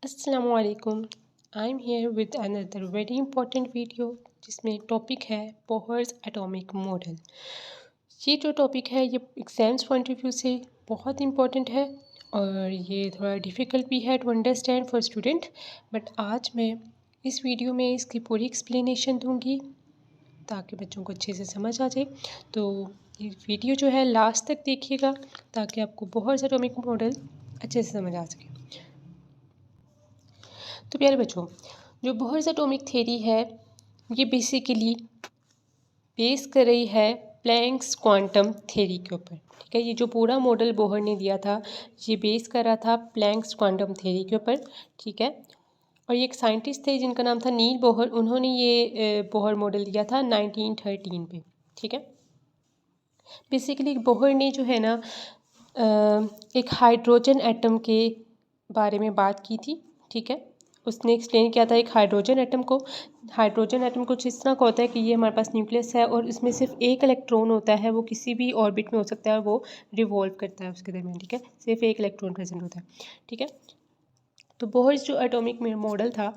Assalamualaikum. I'm here with another very important video जिसमें topic है Bohr's atomic model. ये जो टॉपिक है ये एग्ज़ाम्स पॉइंट ऑफ व्यू से बहुत इम्पोर्टेंट है और ये थोड़ा डिफ़िकल्ट भी है to understand for student. But आज मैं इस वीडियो में इसकी पूरी एक्सप्लेनेशन दूंगी ताकि बच्चों को अच्छे से समझ आ जाए। तो ये वीडियो जो है लास्ट तक देखिएगा ताकि आपको बोहर्स एटॉमिक मॉडल अच्छे से समझ आ सके। तो प्यारे बच्चों, जो बोहर्स एटॉमिक थ्योरी है ये बेसिकली बेस कर रही है प्लैंक्स क्वांटम थ्योरी के ऊपर। ठीक है, ये जो पूरा मॉडल बोहर ने दिया था ये बेस कर रहा था प्लैंक्स क्वांटम थ्योरी के ऊपर। ठीक है, और ये एक साइंटिस्ट थे जिनका नाम था नील बोहर। उन्होंने ये बोहर मॉडल दिया था 1913 पे। ठीक है, बेसिकली बोहर ने जो है ना एक हाइड्रोजन एटम के बारे में बात की थी। ठीक है, उसने एक्सप्लेन किया था एक हाइड्रोजन एटम को कुछ इस तरह का होता है कि ये हमारे पास न्यूक्लियस है और इसमें सिर्फ एक इलेक्ट्रॉन होता है, वो किसी भी ऑर्बिट में हो सकता है, वो रिवॉल्व करता है उसके दरमियान। ठीक है, सिर्फ एक इलेक्ट्रॉन प्रेजेंट होता है। ठीक है, तो बोहर जो एटॉमिक मॉडल था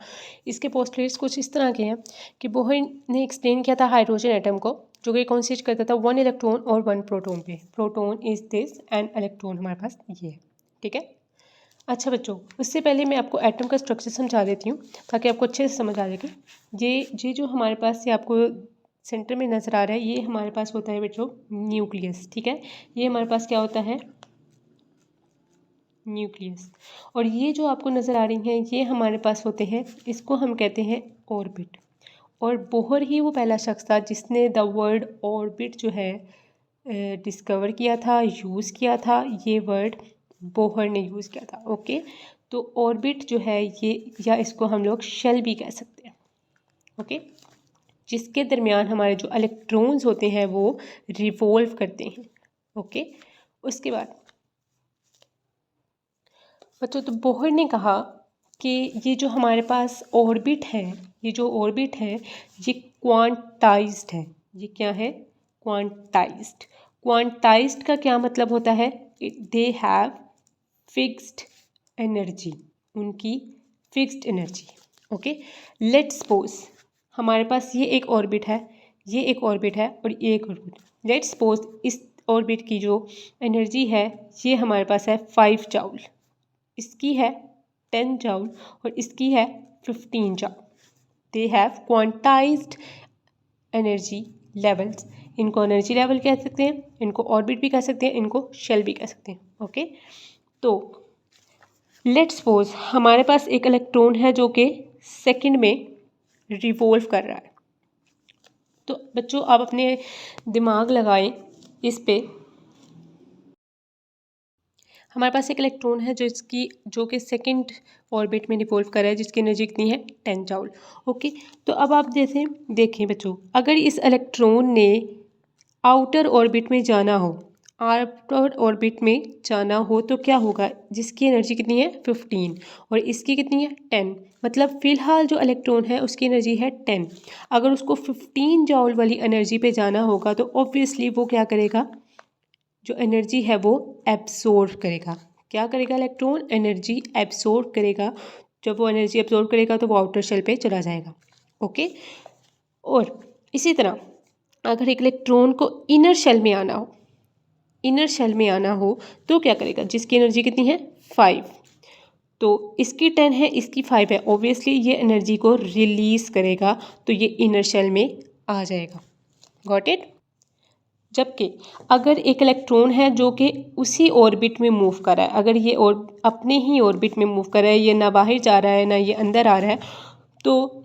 इसके पोस्टुलेट्स कुछ इस तरह के हैं कि बोहर ने एक्सप्लेन किया था हाइड्रोजन एटम को जो कि कंसिस्ट करता था 1 इलेक्ट्रॉन और 1 प्रोटॉन पे। Proton is this and electron हमारे पास ये है। ठीक है, अच्छा बच्चों, उससे पहले मैं आपको एटम का स्ट्रक्चर समझा देती हूँ ताकि आपको अच्छे से समझ आ जाएगा। ये जो हमारे पास ये आपको सेंटर में नज़र आ रहा है ये हमारे पास होता है बच्चों न्यूक्लियस। ठीक है, ये हमारे पास क्या होता है न्यूक्लियस। और ये जो आपको नज़र आ रही हैं ये हमारे पास होते हैं, इसको हम कहते हैं ऑर्बिट। और बोहर ही वो पहला शख्स था जिसने द वर्ड ऑर्बिट जो है डिस्कवर किया था, यूज़ किया था। ये वर्ड बोहर ने यूज़ किया था। ओके, तो ऑर्बिट जो है ये, या इसको हम लोग शेल भी कह सकते हैं। ओके, जिसके दरमियान हमारे जो इलेक्ट्रॉन्स होते हैं वो रिवॉल्व करते हैं। ओके, उसके बाद बच्चों तो बोहर ने कहा कि ये जो हमारे पास ऑर्बिट है, ये जो ऑर्बिट है ये क्वांटाइज्ड है। ये क्या है? क्वांटाइज्ड। क्वांटाइज्ड का क्या मतलब होता है? दे हैव फिक्स्ड एनर्जी, उनकी fixed energy. Okay, let's suppose हमारे पास ये एक ऑर्बिट है, ये एक ऑर्बिट है और ये एक ऑर्बिट। लेट्स सपोज इस ऑर्बिट की जो एनर्जी है ये हमारे पास है 5 जूल, इसकी है 10 जूल और इसकी है 15 joule. They have quantized energy levels. इनको एनर्जी लेवल कह सकते हैं, इनको ऑर्बिट भी कह सकते हैं, इनको शेल भी कह सकते हैं। ओके, तो लेट्स सपोज हमारे पास एक इलेक्ट्रॉन है जो कि सेकंड में रिवॉल्व कर रहा है। तो बच्चों आप अपने दिमाग लगाएं इस पे। हमारे पास एक इलेक्ट्रॉन है जो कि सेकंड ऑर्बिट में रिवॉल्व कर रहा है, जिसकी एनर्जी कितनी है 10 जूल। ओके, तो अब आप जैसे देखें बच्चों, अगर इस इलेक्ट्रॉन ने आउटर ऑर्बिट में जाना हो, आउटर ऑर्बिट में जाना हो तो क्या होगा? जिसकी एनर्जी कितनी है 15 और इसकी कितनी है 10। मतलब फ़िलहाल जो इलेक्ट्रॉन है उसकी एनर्जी है 10। अगर उसको 15 जूल वाली एनर्जी पे जाना होगा तो ऑब्वियसली वो क्या करेगा? जो एनर्जी है वो एब्सॉर्ब करेगा। क्या करेगा? इलेक्ट्रॉन एनर्जी एब्सॉर्ब करेगा। जब वो एनर्जी एब्सॉर्ब करेगा तो वो आउटर शेल पे चला जाएगा। ओके, और इसी तरह अगर एक इलेक्ट्रॉन को इनर शेल में आना हो, इनर शेल में आना हो तो क्या करेगा? जिसकी एनर्जी कितनी है 5, तो इसकी 10 है, इसकी 5 है, ऑब्वियसली ये एनर्जी को रिलीज़ करेगा तो ये इनर शेल में आ जाएगा। Got it? जबकि अगर एक इलेक्ट्रॉन है जो कि उसी ऑर्बिट में मूव कर रहा है, अगर ये और अपने ही ऑर्बिट में मूव कर रहा है, ये ना बाहर जा रहा है ना ये अंदर आ रहा है, तो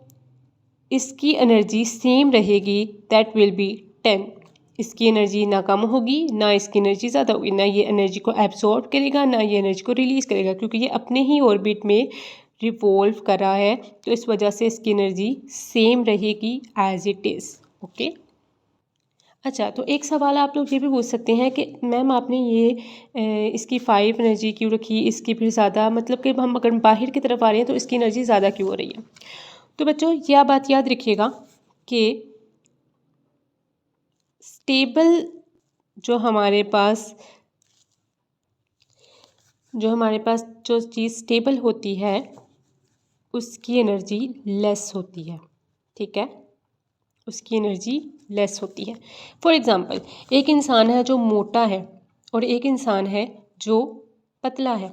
इसकी एनर्जी सेम रहेगी, दैट विल बी 10। इसकी एनर्जी ना कम होगी ना इसकी एनर्जी ज़्यादा होगी, ना ये एनर्जी को एब्सॉर्ब करेगा ना ये एनर्जी को रिलीज़ करेगा, क्योंकि ये अपने ही ऑर्बिट में रिवॉल्व कर रहा है। तो इस वजह से इसकी एनर्जी सेम रहेगी एज इट इज़। ओके, अच्छा, तो एक सवाल आप लोग ये भी पूछ सकते हैं कि मैम आपने ये इसकी 5 एनर्जी क्यों रखी, इसकी फिर ज़्यादा, मतलब कि हम अगर बाहर की तरफ आ रहे हैं तो इसकी एनर्जी ज़्यादा क्यों हो रही है? तो बच्चों यह बात याद रखिएगा कि स्टेबल जो हमारे पास जो चीज़ स्टेबल होती है उसकी एनर्जी लेस होती है, ठीक है, उसकी एनर्जी लेस होती है। फॉर एग्ज़ाम्पल, एक इंसान है जो मोटा है और एक इंसान है जो पतला है,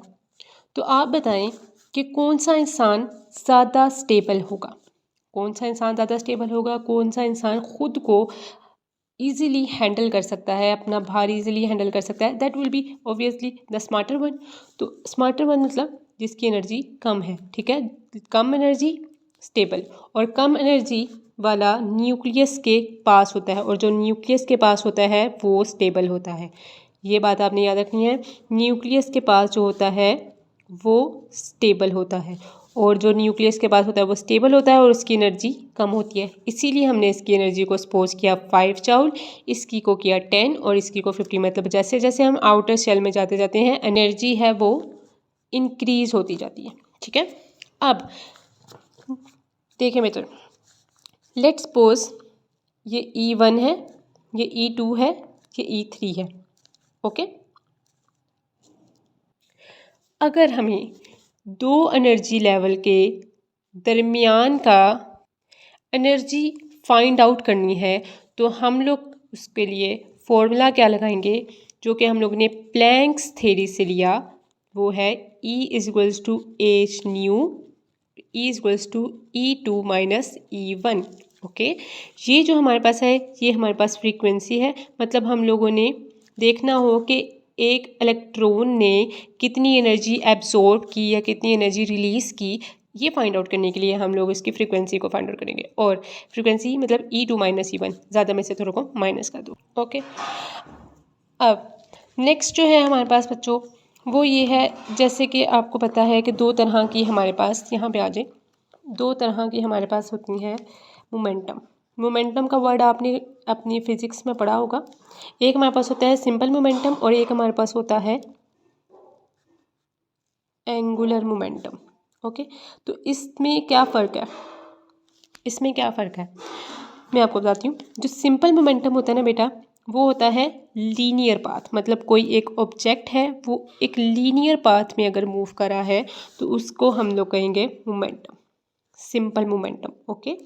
तो आप बताएं कि कौन सा इंसान ज़्यादा स्टेबल होगा, कौन सा इंसान ज़्यादा स्टेबल होगा, कौन सा इंसान खुद को ईजिली हैंडल कर सकता है, अपना भार ईजिली हैंडल कर सकता है, that will be obviously the smarter one. तो स्मार्टर वन मतलब जिसकी एनर्जी कम है, ठीक है, कम एनर्जी स्टेबल, और कम एनर्जी वाला न्यूक्लियस के पास होता है, और जो न्यूक्लियस के पास होता है वो स्टेबल होता है। ये बात आपने याद रखनी है, न्यूक्लियस के पास जो होता है वो स्टेबल होता है, और जो न्यूक्लियस के पास होता है वो स्टेबल होता है और उसकी एनर्जी कम होती है। इसीलिए हमने इसकी एनर्जी को सपोज किया 5 जूल, इसकी को किया 10 और इसकी को 50। मतलब जैसे जैसे हम आउटर शेल में जाते जाते हैं एनर्जी है वो इंक्रीज होती जाती है, ठीक है। अब देखिए मित्र, लेट्स सपोज ये E1 है, ये E2 है, ये E3 है, ओके। अगर हमें दो एनर्जी लेवल के दरमियान का एनर्जी फाइंड आउट करनी है तो हम लोग उसके लिए फॉर्मूला क्या लगाएंगे, जो कि हम लोग ने प्लैंक्स थ्योरी से लिया, वो है E equals to H nu, E equals to E2 minus E1, okay. ये जो हमारे पास है ये हमारे पास फ्रीक्वेंसी है, मतलब हम लोगों ने देखना हो कि एक इलेक्ट्रॉन ने कितनी एनर्जी एब्जॉर्ब की या कितनी एनर्जी रिलीज़ की, ये फाइंड आउट करने के लिए हम लोग इसकी फ्रीक्वेंसी को फाइंड आउट करेंगे। और फ्रीक्वेंसी मतलब E2 माइनस E1, ज़्यादा में से थोड़ा को माइनस कर दो, ओके। अब नेक्स्ट जो है हमारे पास बच्चों वो ये है, जैसे कि आपको पता है कि दो तरह की हमारे पास, यहाँ पे आ जाए, दो तरह की हमारे पास होती हैं मोमेंटम। मोमेंटम का वर्ड आपने अपनी फिजिक्स में पढ़ा होगा। एक हमारे पास होता है सिंपल मोमेंटम और एक हमारे पास होता है एंगुलर मोमेंटम, ओके। तो इसमें क्या फ़र्क है, इसमें क्या फ़र्क है मैं आपको बताती हूँ। जो सिंपल मोमेंटम होता है ना बेटा, वो होता है लीनियर पाथ, मतलब कोई एक ऑब्जेक्ट है वो एक लीनियर पाथ में अगर मूव कर रहा है तो उसको हम लोग कहेंगे मोमेंटम, सिंपल मोमेंटम, ओके।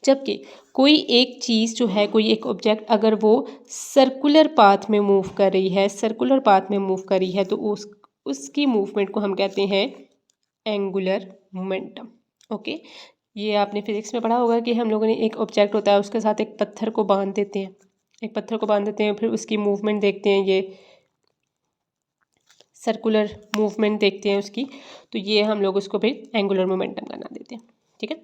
जबकि कोई एक चीज़ जो है, कोई एक ऑब्जेक्ट अगर वो सर्कुलर पाथ में मूव कर रही है, सर्कुलर पाथ में मूव कर रही है तो उसकी मूवमेंट को हम कहते हैं एंगुलर मोमेंटम, ओके। ये आपने फिजिक्स में पढ़ा होगा कि हम लोगों ने एक ऑब्जेक्ट होता है उसके साथ एक पत्थर को बांध देते हैं, एक पत्थर को बांध देते हैं, फिर उसकी मूवमेंट देखते हैं, ये सर्कुलर मूवमेंट देखते हैं उसकी, तो ये हम लोग उसको फिर एंगुलर मोमेंटम का नाम देते हैं, ठीक है।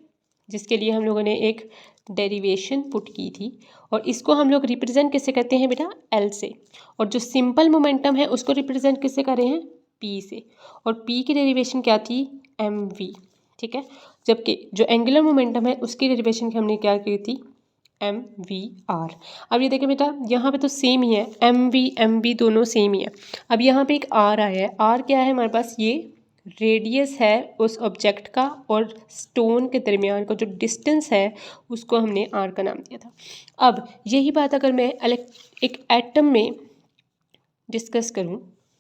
जिसके लिए हम लोगों ने एक डेरिवेशन पुट की थी, और इसको हम लोग रिप्रेजेंट किससे करते हैं बेटा, एल से। और जो सिंपल मोमेंटम है उसको रिप्रेजेंट किससे कर रहे हैं, पी से, और पी की डेरिवेशन क्या थी, एम वी, ठीक है। जबकि जो एंगुलर मोमेंटम है उसकी डेरिवेशन की हमने क्या की थी, एम वी आर। अब ये देखिए बेटा यहाँ पे तो सेम ही है, एम वी दोनों सेम ही है। अब यहाँ पे एक आर आया है, आर क्या है हमारे पास, ये रेडियस है उस ऑब्जेक्ट का और स्टोन के दरमियान का जो डिस्टेंस है उसको हमने आर का नाम दिया था। अब यही बात अगर मैं एक एटम में डिस्कस करूं,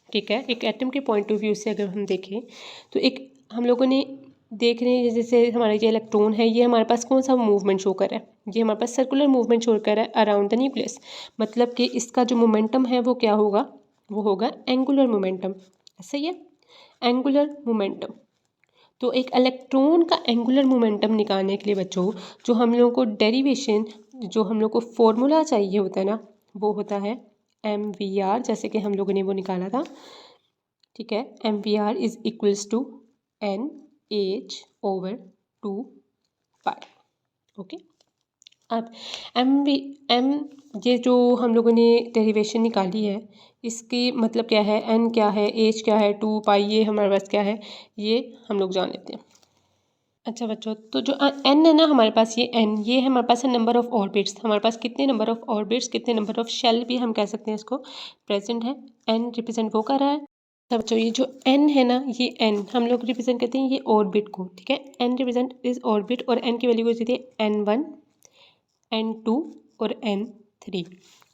ठीक है, एक एटम के पॉइंट ऑफ व्यू से अगर हम देखें तो एक हम लोगों ने देख रहे हैं जैसे हमारा ये इलेक्ट्रॉन है, ये हमारे पास कौन सा मूवमेंट शो कर रहा है, ये हमारे पास सर्कुलर मूवमेंट शो कर रहा है अराउंड द न्यूक्लियस। मतलब कि इसका जो मोमेंटम है वो क्या होगा, वो होगा एंगुलर मोमेंटम, सही है, एंगुलर मोमेंटम। तो एक इलेक्ट्रॉन का एंगुलर मोमेंटम निकालने के लिए बच्चों जो हम लोगों को डेरिवेशन, जो हम लोग को फॉर्मूला चाहिए होता है ना, वो होता है एम वी आर, जैसे कि हम लोगों ने वो निकाला था, ठीक है। M V R is equals to N H over 2 pi, okay. अब एम ये जो हम लोगों ने डेरिवेशन निकाली है इसकी मतलब क्या है, एन क्या है, एच क्या है, 2 पाई ये हमारे पास क्या है, ये हम लोग जान लेते हैं। अच्छा बच्चों, तो जो एन है ना हमारे पास, ये एन ये है हमारे पास है नंबर ऑफ ऑर्बिट्स, हमारे पास कितने नंबर ऑफ ऑर्बिट्स, कितने नंबर ऑफ शेल भी हम कह सकते हैं इसको, प्रेजेंट है। एन रिप्रेजेंट वो कर रहा है। अच्छा बच्चों, ये जो एन है ना, ये एन हम लोग रिप्रेजेंट करते हैं ये ऑर्बिट को, ठीक है। एन रिप्रेजेंट इज ऑर्बिट और एन की वैल्यू होती है N1 N2 और N3।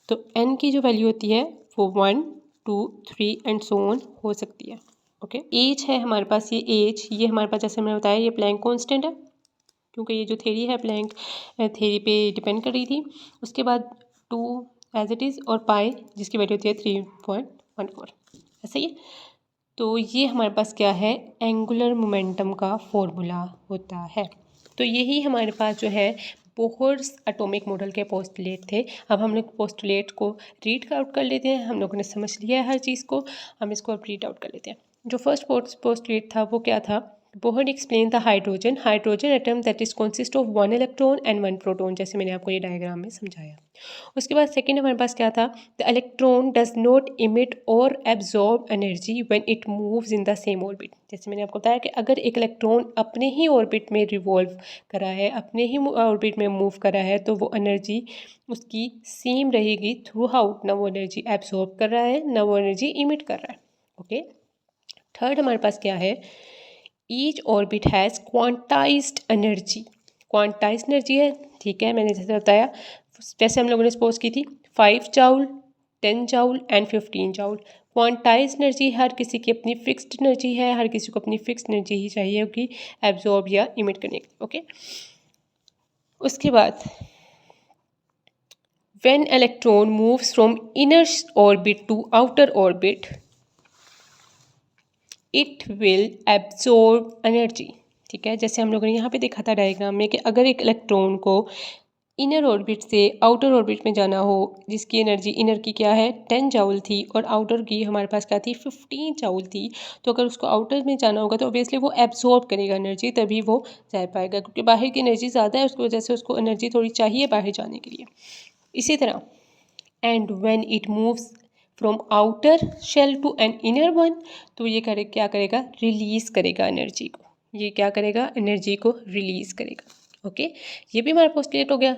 तो एन की जो वैल्यू होती है वो 1 2 3 एंड सो ऑन हो सकती है, ओके, एज है हमारे पास, ये एज, ये हमारे पास जैसे मैंने बताया ये प्लैंक कांस्टेंट है, क्योंकि ये जो थ्योरी है प्लैंक थ्योरी पे डिपेंड कर रही थी। उसके बाद 2 एज इट इज़ और पाई जिसकी वैल्यू होती है 3.14, ऐसा ही है। तो ये हमारे पास क्या है, एंगुलर मोमेंटम का फॉर्मूला होता है। तो यही हमारे पास जो है बोहर्स एटॉमिक मॉडल के पोस्टुलेट थे। अब हम लोग पोस्टुलेट को रीड आउट कर लेते हैं। हम लोगों ने समझ लिया है हर चीज़ को, हम इसको अब रीड आउट कर लेते हैं। जो फर्स्ट पोस्टुलेट था वो क्या था, Bohr explain the hydrogen atom that is consist of 1 electron and 1 proton, जैसे मैंने आपको ये डायग्राम में समझाया। उसके बाद सेकंड हमारे पास क्या था, the electron does not emit or absorb energy when it moves in the same orbit. जैसे मैंने आपको बताया कि अगर एक इलेक्ट्रॉन अपने ही ऑर्बिट में रिवॉल्व करा है, अपने ही ऑर्बिट में मूव करा है, तो वो एनर्जी उसकी सेम रहेगी थ्रू आउट, ना वो एनर्जी एब्जॉर्ब कर रहा है ना वो एनर्जी इमिट कर रहा है। ओके, थर्ड हमारे पास क्या है, each orbit has quantized energy. Quantized energy है, ठीक है, मैंने जैसे बताया, जैसे हम लोगों ने सपोज की थी 5 joule, 10 joule and 15 joule. Quantize energy हर किसी की अपनी फिक्स्ड एनर्जी है, हर किसी को अपनी फिक्स्ड एनर्जी ही चाहिए होगी एब्जॉर्ब या इमिट करने के। ओके, उसके बाद when electron moves from inner orbit to outer orbit it will absorb energy. ठीक है, जैसे हम लोगों ने यहाँ पे देखा था डायग्राम में कि अगर एक इलेक्ट्रॉन को इनर ऑर्बिट से आउटर ऑर्बिट में जाना हो, जिसकी एनर्जी इनर की क्या है 10 जाउल थी और आउटर की हमारे पास क्या थी 15 जाउल थी, तो अगर उसको आउटर में जाना होगा तो ऑब्वियसली वो एब्जॉर्ब करेगा एनर्जी, तभी वो जा पाएगा, क्योंकि बाहर की एनर्जी ज़्यादा है, उसकी वजह से उसको एनर्जी थोड़ी चाहिए बाहर जाने के लिए। इसी तरह and when it moves from outer shell to an inner one, तो ये क्या करेगा, रिलीज करेगा एनर्जी को, ये क्या करेगा, एनर्जी को रिलीज करेगा। ओके, ये भी हमारे पोस्टुलेट हो गया।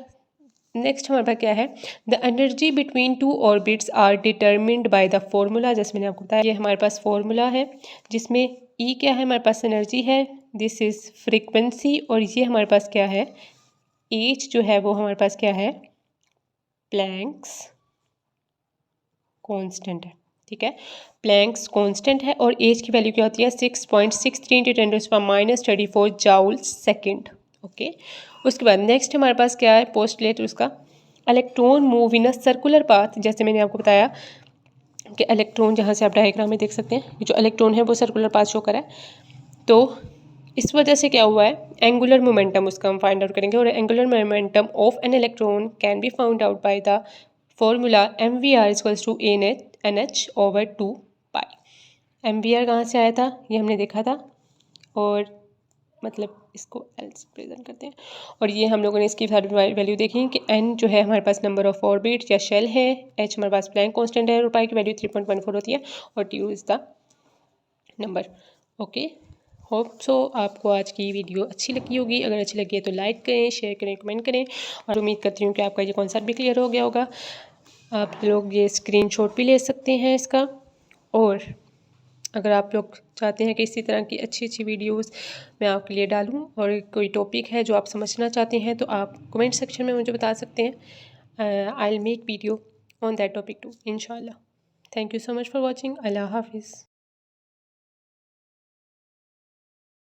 नेक्स्ट हमारे पास क्या है, the energy between 2 orbits are determined by the formula. जैसे मैंने आपको बताया ये हमारे पास फॉर्मूला है जिसमें ई क्या है, हमारे पास एनर्जी है, दिस इज फ्रीक्वेंसी, और ये हमारे पास क्या है, एच जो है वो हमारे पास क्या है, प्लैंक्स कांस्टेंट है। ठीक है, प्लैंक्स कांस्टेंट है और एच की वैल्यू क्या होती है 6.63 × 10⁻34 जाउल सेकेंड। ओके, उसके बाद नेक्स्ट हमारे पास क्या है पोस्टुलेट उसका, electron move in a circular path. जैसे मैंने आपको बताया कि इलेक्ट्रॉन, जहाँ से आप डायग्राम में देख सकते हैं जो इलेक्ट्रॉन है वो सर्कुलर पाथ शो करा है, तो इस वजह से क्या हुआ है, एंगुलर मोमेंटम उसका हम फाइंड आउट करेंगे, और angular momentum of an electron can be found out by the formula mvr = nh/2π। mvr कहाँ से आया था, ये हमने देखा था, और मतलब इसको एल से प्रेजेंट करते हैं, और ये हम लोगों ने इसकी वैल्यू देखी कि n जो है हमारे पास नंबर ऑफ ऑर्बिट या शेल है, h हमारे पास प्लैंक कांस्टेंट है और पाई की वैल्यू 3.14 होती है, और ट्यू is the number. Okay, hope so आपको आज की वीडियो अच्छी लगी होगी। अगर अच्छी लगी है तो लाइक करें, शेयर करें, कमेंट करें, और उम्मीद करती हूँ कि आपका ये कॉन्सेप्ट भी क्लियर हो गया होगा। आप लोग ये स्क्रीनशॉट भी ले सकते हैं इसका, और अगर आप लोग चाहते हैं कि इसी तरह की अच्छी अच्छी वीडियोस मैं आपके लिए डालूं, और कोई टॉपिक है जो आप समझना चाहते हैं तो आप कमेंट सेक्शन में मुझे बता सकते हैं। I will make video on that topic too इंशाल्लाह। Thank you so much for watching. अल्लाह हाफिज़।